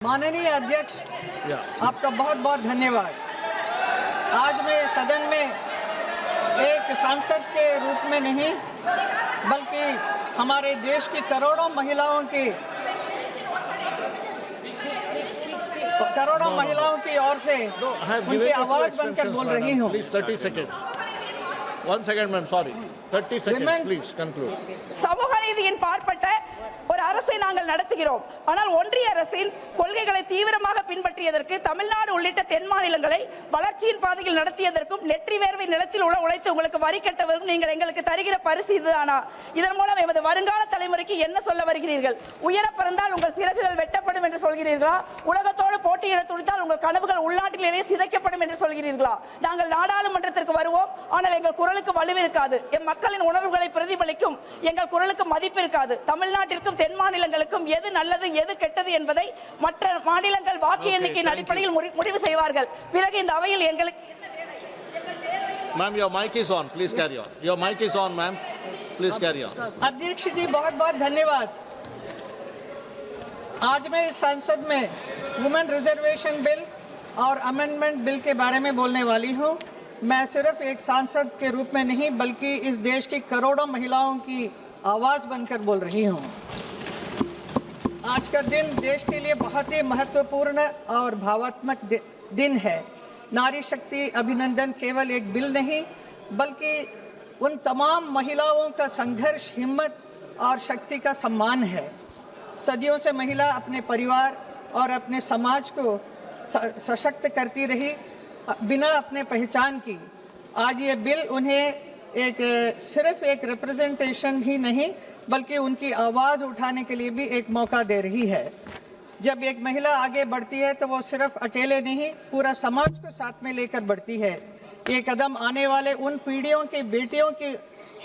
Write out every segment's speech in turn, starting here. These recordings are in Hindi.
माननीय अध्यक्ष, आपका बहुत बहुत धन्यवाद। आज मैं सदन में एक सांसद के रूप में नहीं बल्कि हमारे देश की करोड़ों महिलाओं की ओर से उनकी आवाज बनकर बोल रही हूँ। 30 seconds. 1 second, ma'am. Sorry. 30 seconds. Please conclude. சமூக நீதியின் பார்ப்பட்ட ஒரு அரசை நாங்கள் நடத்துகிறோம். ஆனால் ஒன்றிய அரசின் கொள்கைகளை தீவிரமாக பின்பற்றியதற்கு, தமிழ்நாடு உள்ளிட்ட தென் மாநிலங்களை வளர்ச்சியின் பாதையில் நடத்தியதற்கும், நெற்றி வேர்வை நிலத்தில் உழைத்து உங்களுக்கு வரி கட்டவரும் நீங்கள் எங்களுக்கு தருகிற பரிசு இதுதானா? இதன் மூலம் எமது வருங்கால தலைமுறைக்கு என்ன சொல்ல வருகிறீர்கள்? உயர பிறந்தால் உங்கள் சிறகுகள் வெட்டப்படும் என்று சொல்கிறீர்களா? உலகத்தோடு போட்டியிட துடித்தால் உங்கள் கனவுகள் உள்நாட்டிலேயே சிதைக்கப்படும் என்று சொல்கிறீர்களா? நாங்கள் நாடாளுமன்றத்திற்கு வருவோம், ஆனால் எங்கள் குரலுக்கு வலுவிருக்காது. எம் மக்களின் உணர்வுகளை பிரதிபலிக்கும் எங்கள் குரலுக்கு மதிப்பு இருக்காது. தமிழ்நாட்டிற்கும் தென் மாநிலங்களுக்கும் எது நல்லது எது கெட்டது என்பதை மற்ற மாநிலங்கள் வாக்கு எண்ணிக்கையின் அடிப்படையில் முடிவு செய்வார்கள். பிறகு இந்த அவையில் எங்களுக்கு Ma'am, your mic is on. Please carry on. Your mic is on, ma'am. Please carry on. अध्यक्ष जी, बहुत बहुत धन्यवाद। आज मैं इस संसद में वुमेन रिजर्वेशन बिल और अमेंडमेंट बिल के बारे में बोलने वाली हूँ। मैं सिर्फ एक सांसद के रूप में नहीं बल्कि इस देश की करोड़ों महिलाओं की आवाज़ बनकर बोल रही हूँ। आज का दिन देश के लिए बहुत ही महत्वपूर्ण और भावात्मक दिन है। नारी शक्ति अभिनंदन केवल एक बिल नहीं बल्कि उन तमाम महिलाओं का संघर्ष, हिम्मत और शक्ति का सम्मान है। सदियों से महिला अपने परिवार और अपने समाज को सशक्त करती रही बिना अपने पहचान की। आज ये बिल उन्हें सिर्फ एक रिप्रेजेंटेशन ही नहीं बल्कि उनकी आवाज़ उठाने के लिए भी एक मौका दे रही है। जब एक महिला आगे बढ़ती है तो वो सिर्फ अकेले नहीं, पूरा समाज को साथ में लेकर बढ़ती है। ये कदम आने वाले उन पीढ़ियों की बेटियों की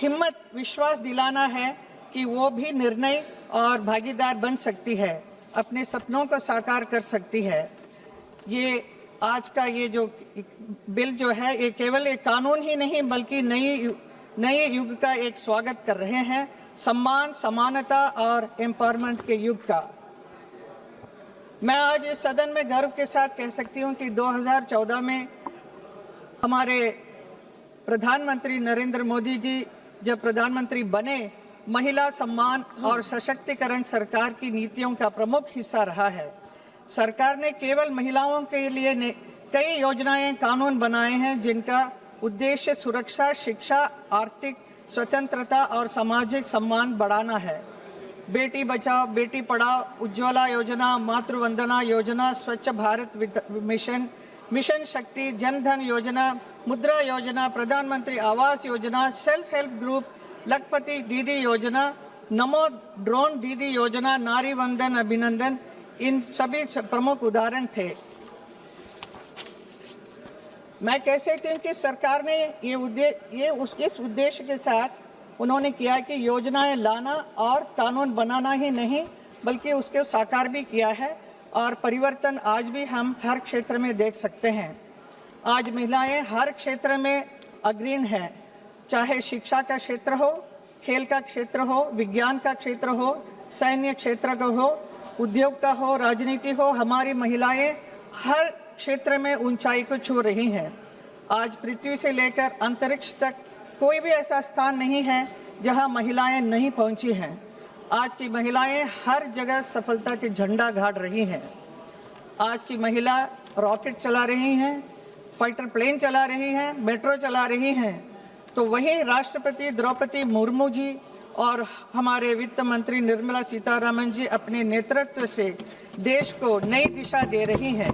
हिम्मत, विश्वास दिलाना है कि वो भी निर्णय और भागीदार बन सकती है, अपने सपनों को साकार कर सकती है। ये आज का ये जो बिल जो है ये केवल एक कानून ही नहीं बल्कि नए युग का एक स्वागत कर रहे हैं, सम्मान, समानता और एम्पावरमेंट के युग का। मैं आज इस सदन में गर्व के साथ कह सकती हूं कि 2014 में हमारे प्रधानमंत्री नरेंद्र मोदी जी जब प्रधानमंत्री बने, महिला सम्मान और सशक्तिकरण सरकार की नीतियों का प्रमुख हिस्सा रहा है। सरकार ने केवल महिलाओं के लिए कई योजनाएं, कानून बनाए हैं जिनका उद्देश्य सुरक्षा, शिक्षा, आर्थिक स्वतंत्रता और सामाजिक सम्मान बढ़ाना है। बेटी बचाओ, बेटी पढ़ाओ, उज्ज्वला योजना, मातृवंदना योजना, स्वच्छ भारत मिशन, मिशन शक्ति, जन धन योजना, मुद्रा योजना, प्रधानमंत्री Awas Yojana, self help group, लखपति दीदी योजना, नमो ड्रोन दीदी योजना, नारी वंदन अभिनंदन, इन सभी प्रमुख उदाहरण थे। मैं कह सकती हूँ कि सरकार ने इस उद्देश्य के साथ उन्होंने किया कि योजनाएं लाना और कानून बनाना ही नहीं बल्कि उसके साकार भी किया है और परिवर्तन आज भी हम हर क्षेत्र में देख सकते हैं। आज महिलाएं हर क्षेत्र में अग्रणी हैं, चाहे शिक्षा का क्षेत्र हो, खेल का क्षेत्र हो, विज्ञान का क्षेत्र हो, सैन्य क्षेत्र का हो, उद्योग का हो, राजनीति हो। हमारी महिलाएं हर क्षेत्र में ऊंचाई को छू रही हैं। आज पृथ्वी से लेकर अंतरिक्ष तक कोई भी ऐसा स्थान नहीं है जहां महिलाएं नहीं पहुंची हैं। आज की महिलाएं हर जगह सफलता के झंडा गाड़ रही हैं। आज की महिला रॉकेट चला रही हैं, फाइटर प्लेन चला रही हैं, मेट्रो चला रही हैं। तो वही राष्ट्रपति द्रौपदी मुर्मू जी और हमारे वित्त मंत्री निर्मला सीतारमण जी अपने नेतृत्व से देश को नई दिशा दे रही हैं।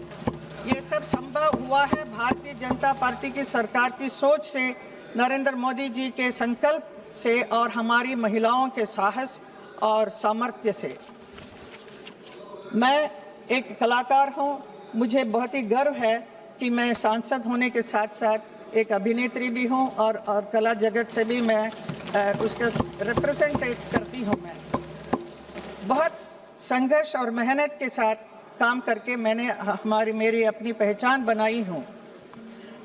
ये सब संभव हुआ है भारतीय जनता पार्टी की सरकार की सोच से, नरेंद्र मोदी जी के संकल्प से और हमारी महिलाओं के साहस और सामर्थ्य से। मैं एक कलाकार हूँ, मुझे बहुत ही गर्व है कि मैं सांसद होने के साथ साथ एक अभिनेत्री भी हूँ और कला जगत से भी मैं उसका रिप्रेजेंटेट करती हूँ। मैं बहुत संघर्ष और मेहनत के साथ काम करके मैंने मेरी अपनी पहचान बनाई हूँ,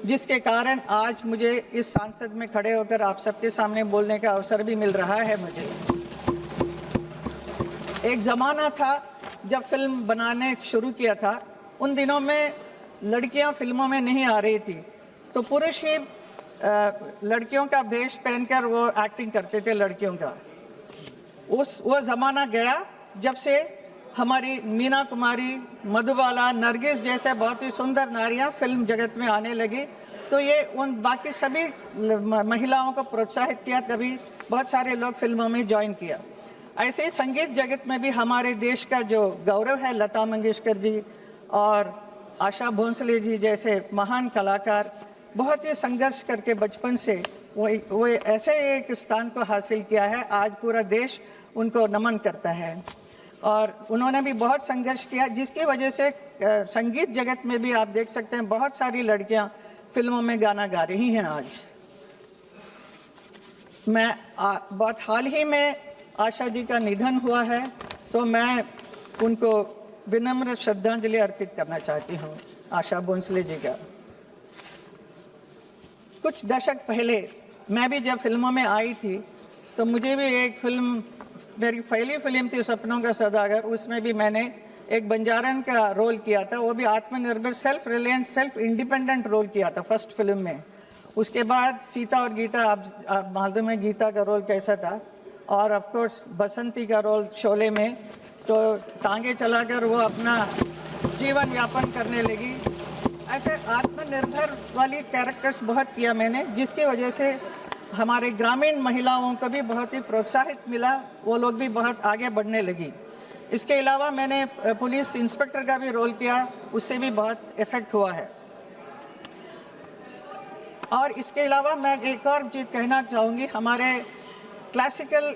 जिसके कारण आज मुझे इस संसद में खड़े होकर आप सबके सामने बोलने का अवसर भी मिल रहा है। मुझे एक ज़माना था जब फिल्म बनाने शुरू किया था उन दिनों में लड़कियां फिल्मों में नहीं आ रही थी, तो पुरुष ही लड़कियों का वेश पहनकर वो एक्टिंग करते थे लड़कियों का। वो ज़माना गया जब से हमारी मीना कुमारी, मधुबाला, नरगिस जैसे बहुत ही सुंदर नारियां फिल्म जगत में आने लगी, तो ये उन बाकी सभी महिलाओं को प्रोत्साहित किया, तभी बहुत सारे लोग फिल्मों में ज्वाइन किया। ऐसे ही संगीत जगत में भी हमारे देश का जो गौरव है, लता मंगेशकर जी और आशा भोंसले जी जैसे महान कलाकार बहुत ही संघर्ष करके बचपन से वो ऐसे एक स्थान को हासिल किया है, आज पूरा देश उनको नमन करता है। और उन्होंने भी बहुत संघर्ष किया, जिसकी वजह से संगीत जगत में भी आप देख सकते हैं बहुत सारी लड़कियां फिल्मों में गाना गा रही हैं। आज मैं बहुत हाल ही में आशा जी का निधन हुआ है, तो मैं उनको विनम्र श्रद्धांजलि अर्पित करना चाहती हूँ, आशा भोंसले जी का। कुछ दशक पहले मैं भी जब फिल्मों में आई थी तो मुझे भी एक फिल्म, मेरी पहली फिल्म थी सपनों का सौदागर, उसमें भी मैंने एक बंजारन का रोल किया था, वो भी आत्मनिर्भर, self reliant, self independent role किया था फर्स्ट फिल्म में। उसके बाद सीता और गीता, आप मालूम है गीता का रोल कैसा था, और ऑफ कोर्स बसंती का रोल शोले में, तो टांगे चलाकर वो अपना जीवन यापन करने लगी। ऐसे आत्मनिर्भर वाली कैरेक्टर्स बहुत किया मैंने, जिसकी वजह से हमारे ग्रामीण महिलाओं को भी बहुत ही प्रोत्साहित मिला, वो लोग भी बहुत आगे बढ़ने लगी। इसके अलावा मैंने पुलिस इंस्पेक्टर का भी रोल किया, उससे भी बहुत इफेक्ट हुआ है। और इसके अलावा मैं एक और चीज़ कहना चाहूँगी, हमारे क्लासिकल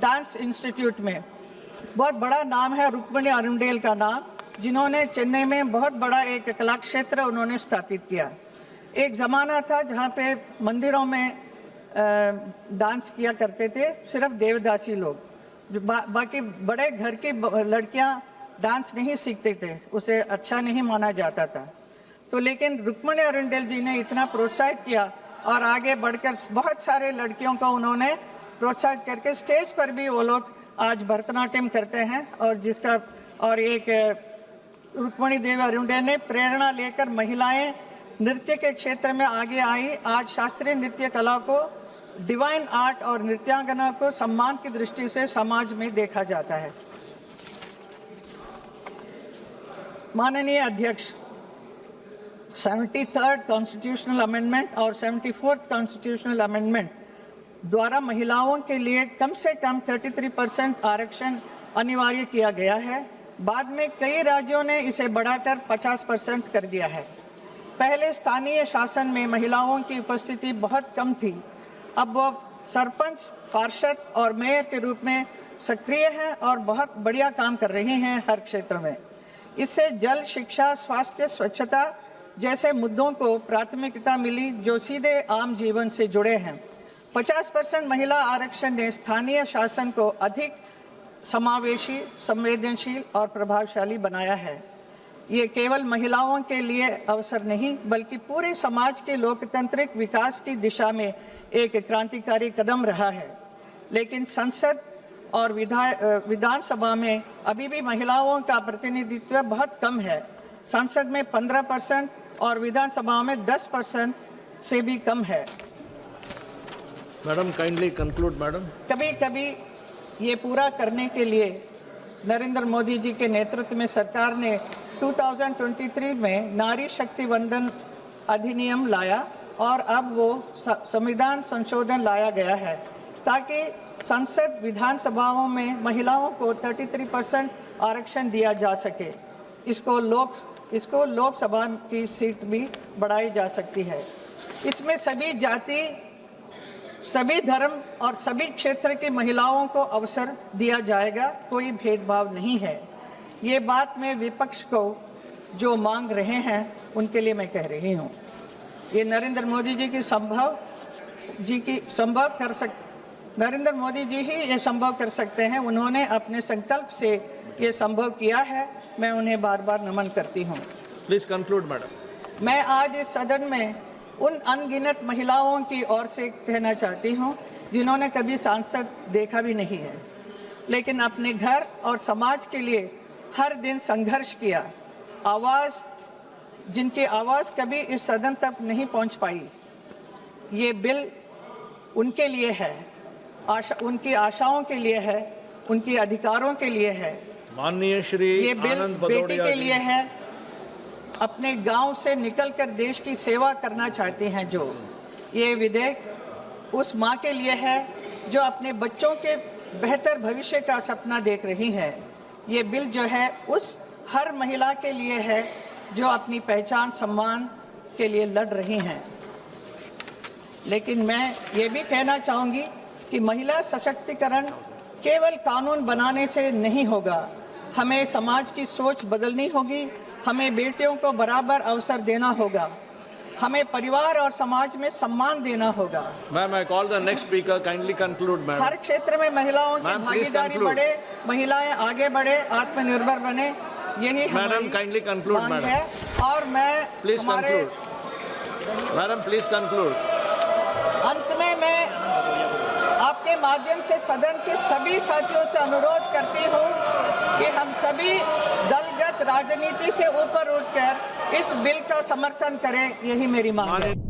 डांस इंस्टीट्यूट में बहुत बड़ा नाम है रुक्मिणी अरुंडेल का नाम, जिन्होंने चेन्नई में बहुत बड़ा एक कला क्षेत्र उन्होंने स्थापित किया। एक ज़माना था जहाँ पे मंदिरों में डांस किया करते थे सिर्फ देवदासी लोग, जो बाकी बड़े घर की लड़कियाँ डांस नहीं सीखते थे, उसे अच्छा नहीं माना जाता था। तो लेकिन रुक्मिणी अरुंडेल जी ने इतना प्रोत्साहित किया और आगे बढ़कर बहुत सारे लड़कियों को उन्होंने प्रोत्साहित करके स्टेज पर भी वो लोग आज भरतनाट्यम करते हैं, और एक रुक्मिणी देवी अरुंडेल ने प्रेरणा लेकर महिलाएं नृत्य के क्षेत्र में आगे आई। आज शास्त्रीय नृत्य कला को, डिवाइन आर्ट और नृत्यांगना को सम्मान की दृष्टि से समाज में देखा जाता है। माननीय अध्यक्ष, 73rd कॉन्स्टिट्यूशनल अमेंडमेंट और 74th कॉन्स्टिट्यूशनल अमेंडमेंट द्वारा महिलाओं के लिए कम से कम 33% आरक्षण अनिवार्य किया गया है। बाद में कई राज्यों ने इसे बढ़ाकर 50% कर दिया है। पहले स्थानीय शासन में महिलाओं की उपस्थिति बहुत कम थी, अब वो सरपंच, पार्षद और मेयर के रूप में सक्रिय हैं और बहुत बढ़िया काम कर रही हैं हर क्षेत्र में। इससे जल, शिक्षा, स्वास्थ्य, स्वच्छता जैसे मुद्दों को प्राथमिकता मिली जो सीधे आम जीवन से जुड़े हैं। 50% महिला आरक्षण ने स्थानीय शासन को अधिक समावेशी, संवेदनशील और प्रभावशाली बनाया है। ये केवल महिलाओं के लिए अवसर नहीं बल्कि पूरे समाज के लोकतांत्रिक विकास की दिशा में एक क्रांतिकारी कदम रहा है। लेकिन संसद और विधानसभा में अभी भी महिलाओं का प्रतिनिधित्व बहुत कम है। संसद में 15% और विधानसभा में 10% से भी कम है। Madam, kindly conclude madam. कभी कभी ये पूरा करने के लिए नरेंद्र मोदी जी के नेतृत्व में सरकार ने 2023 में नारी शक्ति वंदन अधिनियम लाया और अब वो संविधान संशोधन लाया गया है ताकि संसद, विधानसभाओं में महिलाओं को 33% आरक्षण दिया जा सके। इसको लोकसभा की सीट भी बढ़ाई जा सकती है। इसमें सभी जाति, सभी धर्म और सभी क्षेत्र की महिलाओं को अवसर दिया जाएगा, कोई भेदभाव नहीं है। ये बात मैं विपक्ष को जो मांग रहे हैं उनके लिए मैं कह रही हूँ। ये नरेंद्र मोदी जी की नरेंद्र मोदी जी ही ये संभव कर सकते हैं। उन्होंने अपने संकल्प से ये संभव किया है। मैं उन्हें बार बार नमन करती हूँ। Please conclude madam. मैं आज इस सदन में उन अनगिनत महिलाओं की ओर से कहना चाहती हूँ जिन्होंने कभी सांसद देखा भी नहीं है, लेकिन अपने घर और समाज के लिए हर दिन संघर्ष किया। जिनकी आवाज़ कभी इस सदन तक नहीं पहुंच पाई। ये बिल उनके लिए है, उनकी आशाओं के लिए है, उनके अधिकारों के लिए है। माननीय श्री ये बिल आनंद बेटी भदौड़िया के जी। लिए है, अपने गांव से निकलकर देश की सेवा करना चाहती हैं जो। ये विधेयक उस माँ के लिए है जो अपने बच्चों के बेहतर भविष्य का सपना देख रही है। ये बिल जो है उस हर महिला के लिए है जो अपनी पहचान सम्मान के लिए लड़ रही हैं। लेकिन मैं ये भी कहना चाहूँगी कि महिला सशक्तिकरण केवल कानून बनाने से नहीं होगा। हमें समाज की सोच बदलनी होगी। हमें बेटियों को बराबर अवसर देना होगा। हमें परिवार और समाज में सम्मान देना होगा। Ma'am, I call the next speaker. Kindly conclude, ma'am. हर क्षेत्र में महिलाओं की Ma'am, please भागीदारी conclude. बढ़े, महिलाएं आगे बढ़े, आत्मनिर्भर बने, यही Madam, हमारी kindly conclude, मांग madam. है। और मैं Please हमारे conclude. Madam, please conclude. अंत में मैं आपके माध्यम से सदन के सभी साथियों से अनुरोध करती हूँ कि हम सभी दलगत राजनीति से ऊपर उठकर इस बिल का समर्थन करें। यही मेरी मांग है।